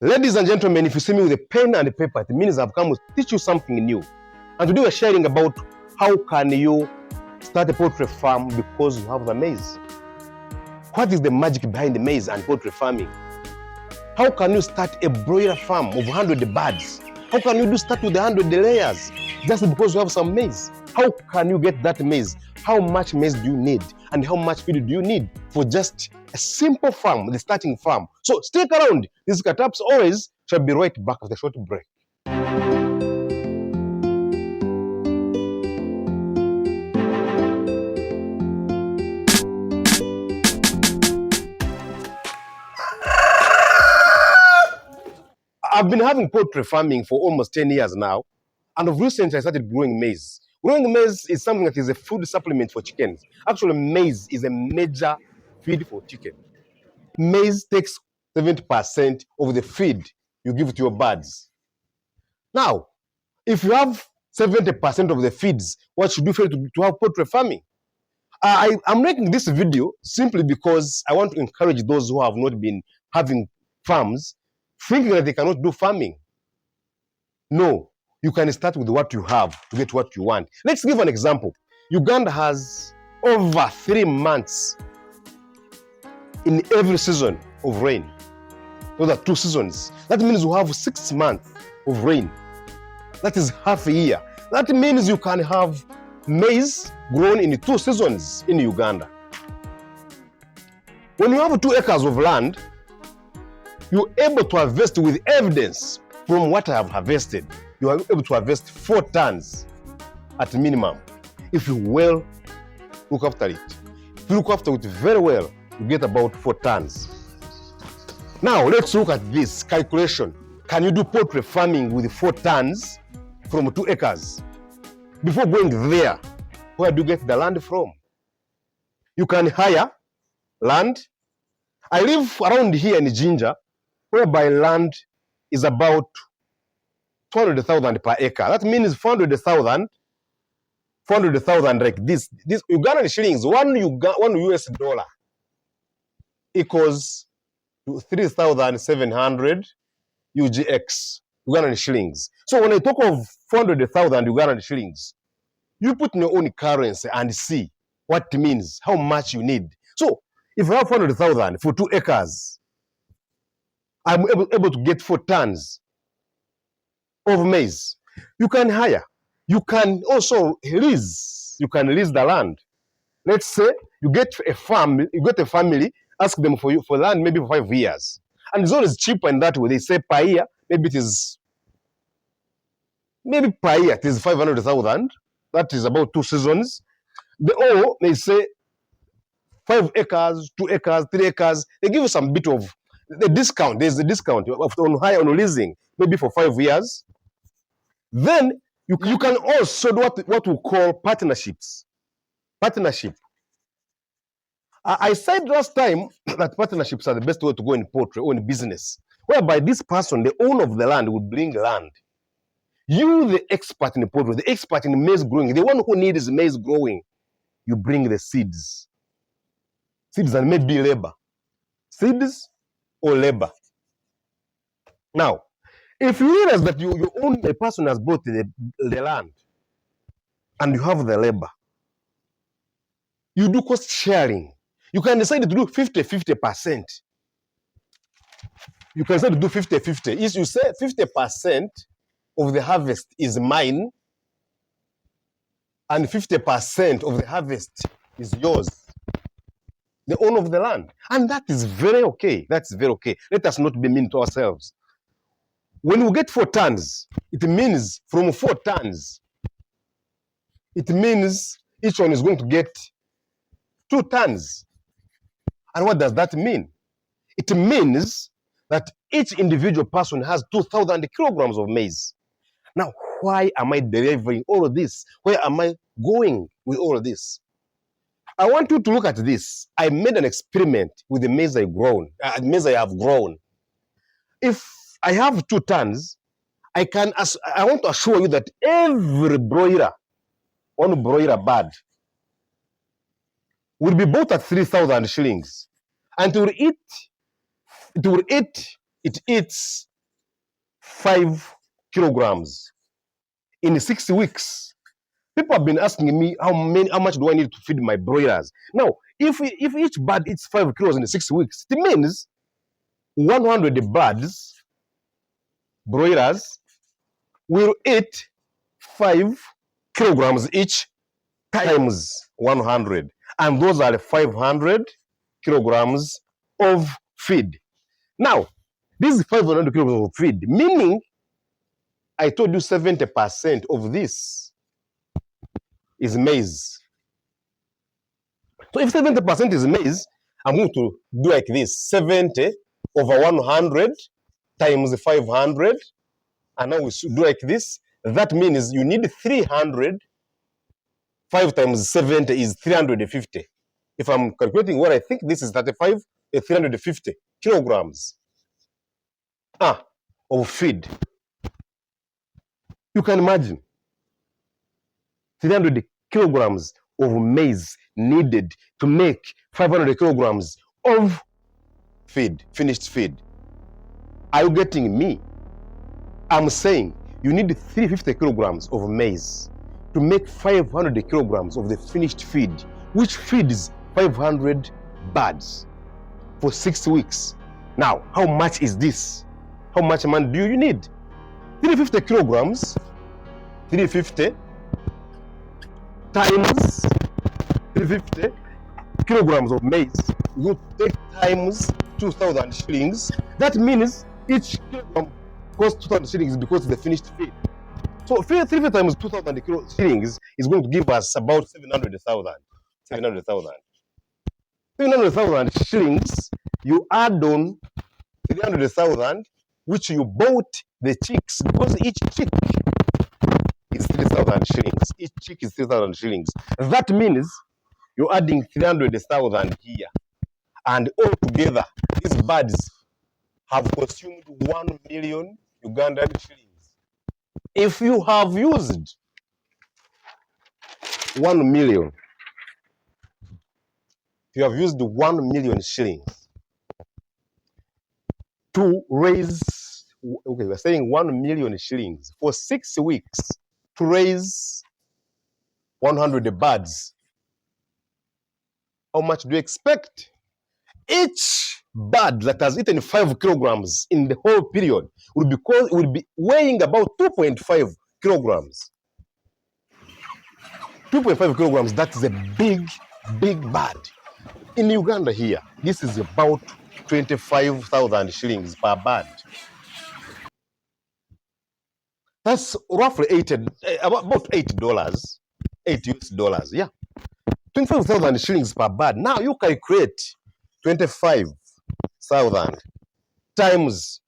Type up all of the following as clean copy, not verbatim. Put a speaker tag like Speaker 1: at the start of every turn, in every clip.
Speaker 1: Ladies and gentlemen, if you see me with a pen and a paper, it means I've come to teach you something new. And today we're sharing about how can you start a poultry farm because you have the maize. What is the magic behind the maize and poultry farming? How can you start a broiler farm of 100 birds? How can you start with 100 layers just because you have some maize? How can you get that maize? How much maize do you need? And how much feed do you need for just a simple farm, the starting farm? So stick around. This Catap's always shall be right back after a short break. I've been having poultry farming for almost 10 years now, and of recent I started growing maize. Growing maize is something that is a food supplement for chickens. Actually, maize is a major feed for chicken. Maize takes 70% of the feed you give to your birds. Now, if you have 70% of the feeds, what should you do to have poultry farming? I'm making this video simply because I want to encourage those who have not been having farms, thinking that they cannot do farming. No, you can start with what you have to get what you want. Let's give an example. Uganda has over 3 months in every season of rain. Those are 2 seasons. That means you have 6 months of rain. That is half a year. That means you can have maize grown in 2 seasons in Uganda. When you have 2 acres of land, you're able to harvest with evidence from what I have harvested. You are able to harvest 4 tons at minimum if you well look after it. If you look after it very well, you get about 4 tons. Now let's look at this calculation. Can you do poultry farming with 4 tons from 2 acres? Before going there, where do you get the land from? You can hire land. I live around here in Ginger, whereby land is about 200,000 per acre. That means 400,000 like this. This Ugandan shillings, one US dollar equals to 3,700 UGX, Ugandan shillings. So when I talk of 400,000 Ugandan shillings, you put in your own currency and see what it means, how much you need. So if you have 400,000 for 2 acres, I'm able to get 4 tons of maize. You can hire. You can also lease. You can lease the land. Let's say you get a farm, you get a family, ask them for land maybe for 5 years. And it's always cheaper in that way. They say per year, maybe per year it is 500,000. That is about 2 seasons. They say 5 acres, 2 acres, 3 acres. They give you some bit of the discount. There's a discount on leasing, maybe for 5 years. Then you can also do what we call partnerships. Partnership. I said last time that partnerships are the best way to go in poultry or in business, whereby this person, the owner of the land, will bring land. You, the expert in poultry, the expert in maize growing, the one who needs maize growing, you bring the seeds. Seeds and maybe labor. Seeds or labor. Now, if you realize that you own, the person has bought the land and you have the labor, you do cost sharing. You can decide to do 50-50%. You can decide to do 50-50. If you say 50% of the harvest is mine and 50% of the harvest is yours, the owner of the land. And that is very okay. That's very okay. Let us not be mean to ourselves. When we get 4 tons, it means from 4 tons, it means each one is going to get 2 tons. And what does that mean? It means that each individual person has 2,000 kilograms of maize. Now, why am I delivering all of this? Where am I going with all of this? I want you to look at this. I made an experiment with the maize I have grown. If I have 2 tons, I want to assure you that every broiler, one broiler bird, will be bought at 3,000 shillings. And it eats 5 kilograms in 6 weeks. People have been asking me how much do I need to feed my broilers? Now, if each bird eats 5 kilos in 6 weeks, it means 100 birds, broilers, will eat 5 kilograms each times 100. And those are 500 kilograms of feed. Now, this is 500 kilograms of feed, meaning I told you 70% of this is maize. So if 70% is maize, I'm going to do like this: 70 over 100 times 500. And now we should do like this. That means you need 300. 5 times 70 is 350. If I'm calculating what I think, this is 35, 350 kilograms of feed. You can imagine 300 kilograms of maize needed to make 500 kilograms of feed, finished feed. Are you getting me? I'm saying you need 350 kilograms of maize to make 500 kilograms of the finished feed, which feeds 500 birds for 6 weeks. Now, how much is this? How much money do you need? 350 kilograms, 350 times 350 kilograms of maize, you take times 2,000 shillings. That means each kilogram costs 2,000 shillings because it's the finished feed. So 350 times 2,000 shillings is going to give us about 700,000. 700,000 shillings, you add on 300,000, which you bought the chicks, because each chick is 3,000 shillings. Each chick is 3,000 shillings. That means you're adding 300,000 here. And altogether, these birds have consumed 1 million Ugandan shillings. If you have used 1 million, if you have used 1 million shillings to raise, okay, we're saying 1 million shillings for 6 weeks to raise 100 birds. How much do you expect? Each bird that has eaten 5 kilograms in the whole period will be weighing about 2.5 kilograms. 2.5 kilograms, that's a big, big bird. In Uganda here, this is about 25,000 shillings per bird. That's roughly about $8, $8 US, yeah. 25,000 shillings per bird. Now you calculate 25,000 times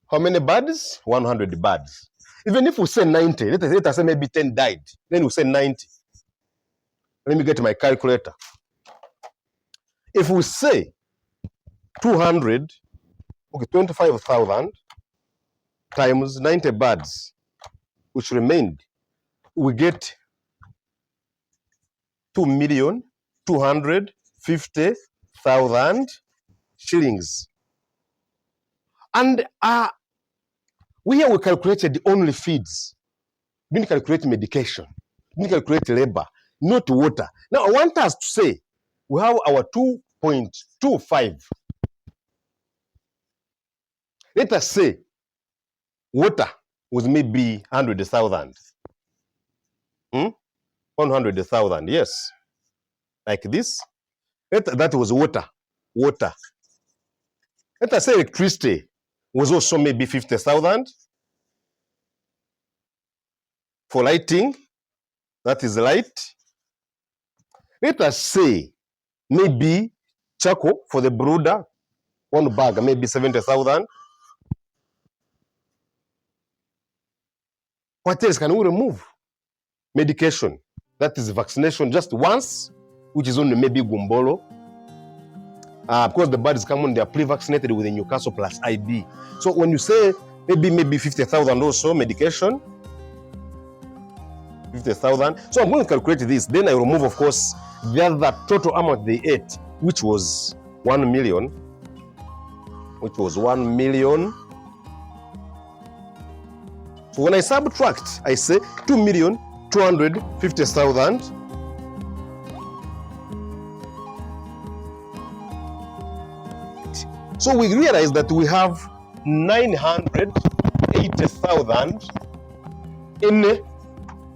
Speaker 1: how many birds? 100 birds. Even if we say 90, let us say maybe 10 died, then we say 90. Let me get my calculator. If we say 200, okay, 25,000 times 90 birds, which remained, we get 2,250,000 shillings. And we calculated only feeds. We didn't calculate medication. We didn't calculate labor, not water. Now I want us to say we have our 2.25. Let us say water was maybe 100,000. 100,000, yes. Like this. That was water. Water. Let us say electricity was also maybe 50,000 for lighting. That is light. Let us say maybe charcoal for the brooder, one bag, maybe 70,000. What else can we remove? Medication. That is vaccination just once, which is only maybe Gumbolo. Because the birds come on, they are pre-vaccinated with the Newcastle plus IB. So when you say maybe 50,000 also medication, 50,000. So I'm going to calculate this. Then I remove, of course, the other total amount they ate, which was 1 million. which was 1 million. So when I subtract, I say 2,250,000. So we realize that we have 980,000 in,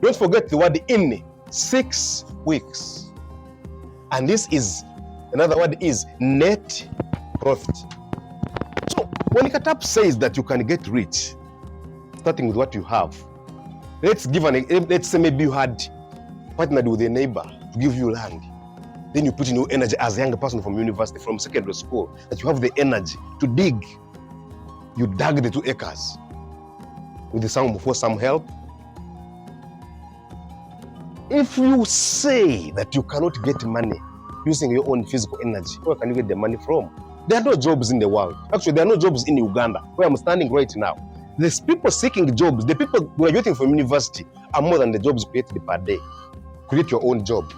Speaker 1: don't forget the word in, 6 weeks. And this is, another word is net profit. So when Katap says that you can get rich, starting with what you have, let's say maybe you had partnered with a neighbor to give you land. Then you put in your energy as a younger person from university, from secondary school, that you have the energy to dig. You dug the 2 acres with some help. If you say that you cannot get money using your own physical energy, where can you get the money from? There are no jobs in the world. Actually, there are no jobs in Uganda, where I'm standing right now. There's people seeking jobs. The people graduating from university are more than the jobs created per day. Create your own job.